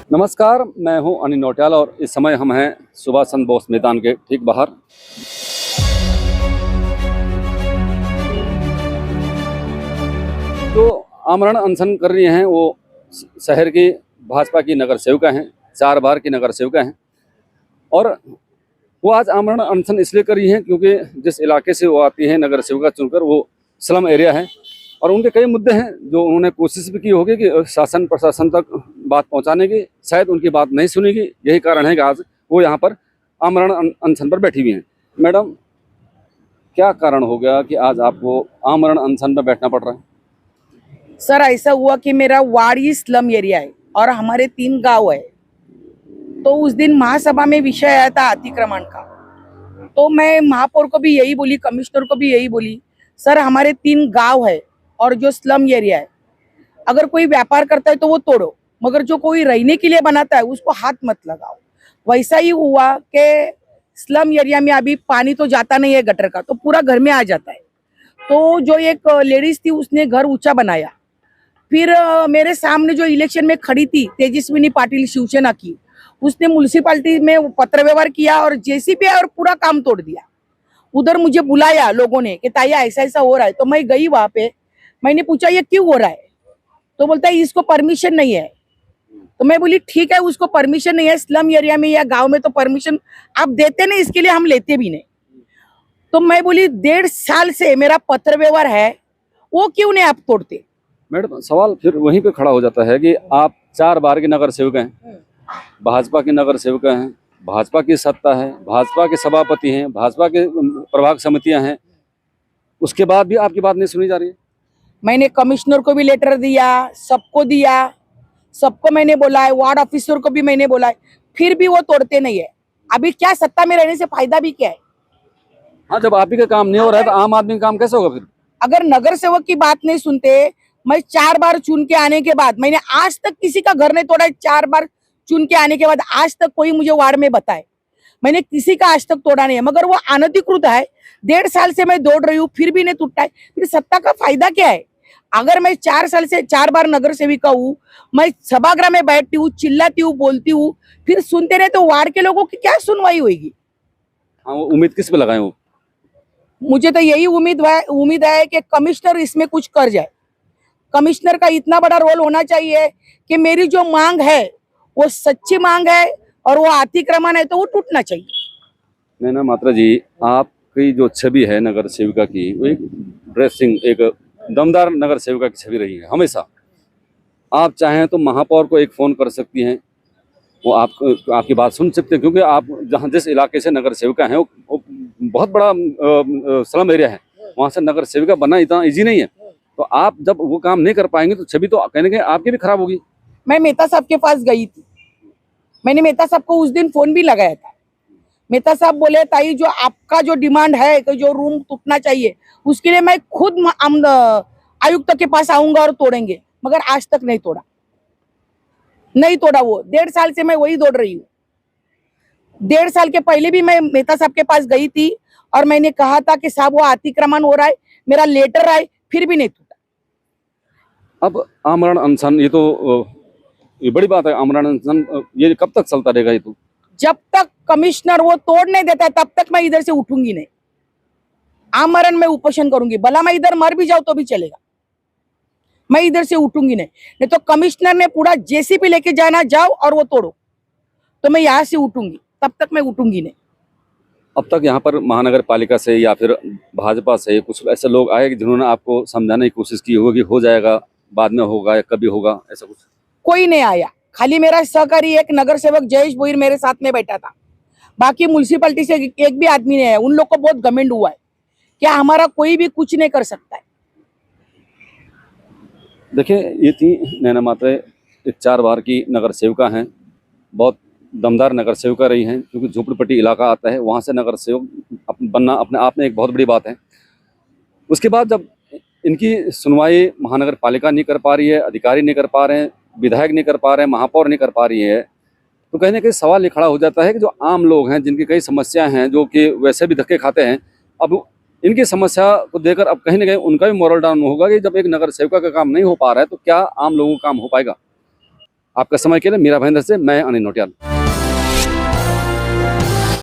नमस्कार, मैं हूं अनिल नौटियाल और इस समय हम हैं सुभाष चंद्र बोस मैदान के ठीक बाहर। जो आमरण अनशन कर रही हैं वो शहर की भाजपा की नगर सेविका हैं, 4 बार की नगर सेविका हैं और वो आज आमरण अनशन इसलिए कर रही हैं क्योंकि जिस इलाके से वो आती हैं नगर सेविका चुनकर वो स्लम एरिया है और उनके कई मुद्दे हैं जो उन्होंने कोशिश भी की होगी कि शासन प्रशासन तक बात पहुंचाने की, शायद उनकी बात नहीं सुनेगी। यही कारण है कि आज वो यहाँ पर आमरण अनशन पर बैठी हुई हैं। मैडम, क्या कारण हो गया कि आज आपको आमरण अनशन पर बैठना पड़ रहा है? सर, ऐसा हुआ कि मेरा वार्ड ही स्लम एरिया है और हमारे 3 गांव है। तो उस दिन महासभा में विषय आया था अतिक्रमण का, तो मैं महापौर को भी यही बोली, कमिश्नर को भी यही बोली, सर हमारे 3 गांव है और जो स्लम एरिया है, अगर कोई व्यापार करता है तो वो तोड़ो, मगर जो कोई रहने के लिए बनाता है उसको हाथ मत लगाओ। वैसा ही हुआ कि स्लम एरिया में अभी पानी तो जाता नहीं है गटर का, तो पूरा घर में आ जाता है। तो जो एक लेडीज थी उसने घर ऊंचा बनाया। फिर मेरे सामने जो इलेक्शन में खड़ी थी तेजस्विनी पाटिल शिवसेना की, उसने म्युनिसिपालिटी में पत्र व्यवहार किया और जेसीबी और पूरा काम तोड़ दिया। उधर मुझे बुलाया लोगों ने कि ताया ऐसा ऐसा हो रहा है, तो मैं गई वहां पे। मैंने पूछा ये क्यों हो रहा है, तो बोलता है इसको परमिशन नहीं है। तो मैं बोली ठीक है, उसको परमिशन नहीं है, स्लम एरिया में या गांव में तो परमिशन आप देते नहीं, इसके लिए हम लेते भी नहीं। तो मैं बोली 1.5 साल से मेरा पत्र व्यवहार है, वो क्यों नहीं आप तोड़ते? मैडम, सवाल फिर वहीं पे खड़ा हो जाता है कि आप 4 बार की नगर सेविका हैं, भाजपा की नगर सेविका हैं, भाजपा की सत्ता है, भाजपा के सभापति हैं, भाजपा के प्रभाग समितियां हैं, उसके बाद भी आपकी बात नहीं सुनी जा रही है। मैंने कमिश्नर को भी लेटर दिया, सबको दिया, सबको मैंने बोला है, वार्ड ऑफिसर को भी मैंने बोला है, फिर भी वो तोड़ते नहीं है। अभी क्या सत्ता में रहने से फायदा भी क्या है? हाँ, जब आप ही का काम नहीं हो रहा है तो आम आदमी का काम कैसे होगा फिर? अगर नगर सेवक की बात नहीं सुनते, मैं 4 बार चुन के आने के बाद मैंने आज तक किसी का घर नहीं तोड़ा है। 4 बार चुन के आने के बाद आज तक कोई मुझे वार्ड में बताए, मैंने किसी का आज तक तोड़ा नहीं है, मगर वो अनधिकृत है। 1.5 साल से मैं दौड़ रही हूँ, फिर भी नहीं टूटता है। फिर सत्ता का फायदा क्या है? अगर मैं 4 साल से 4 बार नगर सेविका हूँ, मैं सभागृह में बैठती हूँ, चिल्लाती हूँ, बोलती हूँ, फिर सुनते रहे तो वार्ड के लोगों की क्या सुनवाई होगी? हाँ, वो उम्मीद किस पे लगाए वो? मुझे तो यही उम्मीद है कि कमिश्नर इसमें कुछ कर जाए। कमिश्नर का इतना बड़ा रोल होना चाहिए कि मेरी जो मांग है वो सच्ची मांग है और वो अतिक्रमण है तो वो टूटना चाहिए। नैना मात्रा जी, आपकी जो छवि है नगर सेविका की, वो एक ड्रेसिंग, एक दमदार नगर सेविका की छवि रही है हमेशा। आप चाहें तो महापौर को एक फ़ोन कर सकती हैं, वो आपकी बात सुन सकते हैं, क्योंकि आप जहाँ जिस इलाके से नगर सेविका हैं वो बहुत बड़ा स्लम एरिया है, वहाँ से नगर सेविका बनना इतना ईजी नहीं है। तो आप जब वो काम नहीं कर पाएंगे तो छवि तो कहने के आपकी भी खराब होगी। मैं मेहता साहब के पास गई थी, मैंने मेहता साहब को उस दिन फोन भी लगाया था। मेहता साहब बोले ताई जो आपका जो डिमांड है कि जो रूम टूटना चाहिए, उसके लिए मैं खुद आयुक्त के पास आऊंगा और तोड़ेंगे, मगर आज तक नहीं तोड़ा। वो 1.5 साल से मैं वही दौड़ रही हूँ। 1.5 साल के पहले भी मैं मेहता साहब के पास गई थी और मैंने कहा था कि साहब वो अतिक्रमण हो रहा है, मेरा लेटर आए, फिर भी नहीं टूटा। अब आमरण अनशन, ये बड़ी बात है। आमरण अनशन ये कब तक चलता रहेगा? ये तो जब तक कमिश्नर वो तोड़ नहीं देता तब तक मैं इधर से उठूंगी नहीं। आमरण में उपोषण करूंगी, भला मैं इधर मर भी जाऊं तो भी चलेगा, मैं इधर से उठूंगी नहीं तो कमिश्नर ने पूरा जेसीबी लेके जाना, जाओ और वो तोड़ो, तो मैं यहाँ से उठूंगी, तब तक मैं उठूंगी नहीं। अब तक यहाँ पर महानगर पालिका से या फिर भाजपा से कुछ ऐसे लोग आए कि जिन्होंने आपको समझाने की कोशिश की होगी, हो जाएगा, बाद में होगा या कभी होगा, ऐसा कुछ? कोई नहीं आया, खाली मेरा सहकारी एक नगर सेवक जयेश भोईर मेरे साथ में बैठा था, बाकी म्युनिसिपैलिटी से एक भी आदमी नहीं आया। उन लोग को बहुत घमंड हुआ है क्या हमारा कोई भी कुछ नहीं कर सकता है। देखिए, ये थी नैना मात्रे, एक 4 बार की नगर सेविका हैं, बहुत दमदार नगर सेविका रही हैं, क्योंकि झोपड़पट्टी इलाका आता है, वहाँ से नगर सेवक बनना अपने आप में एक बहुत बड़ी बात है। उसके बाद जब इनकी सुनवाई महानगर पालिका नहीं कर पा रही है, अधिकारी नहीं कर पा रहे हैं, विधायक नहीं कर पा रहे हैं, महापौर नहीं कर पा रही है, तो कहीं ना कहीं सवाल ये खड़ा हो जाता है कि जो आम लोग हैं, जिनकी कई समस्या हैं, जो कि वैसे भी धक्के खाते हैं, अब इनकी समस्या को देखकर अब कहीं ना कहीं उनका भी मोरल डाउन होगा कि जब एक नगर सेविका का काम नहीं हो पा रहा है तो क्या आम लोगों का काम हो पाएगा? आपका समय के लिए मीरा भाईंदर से मैं अनिल नोटियाल।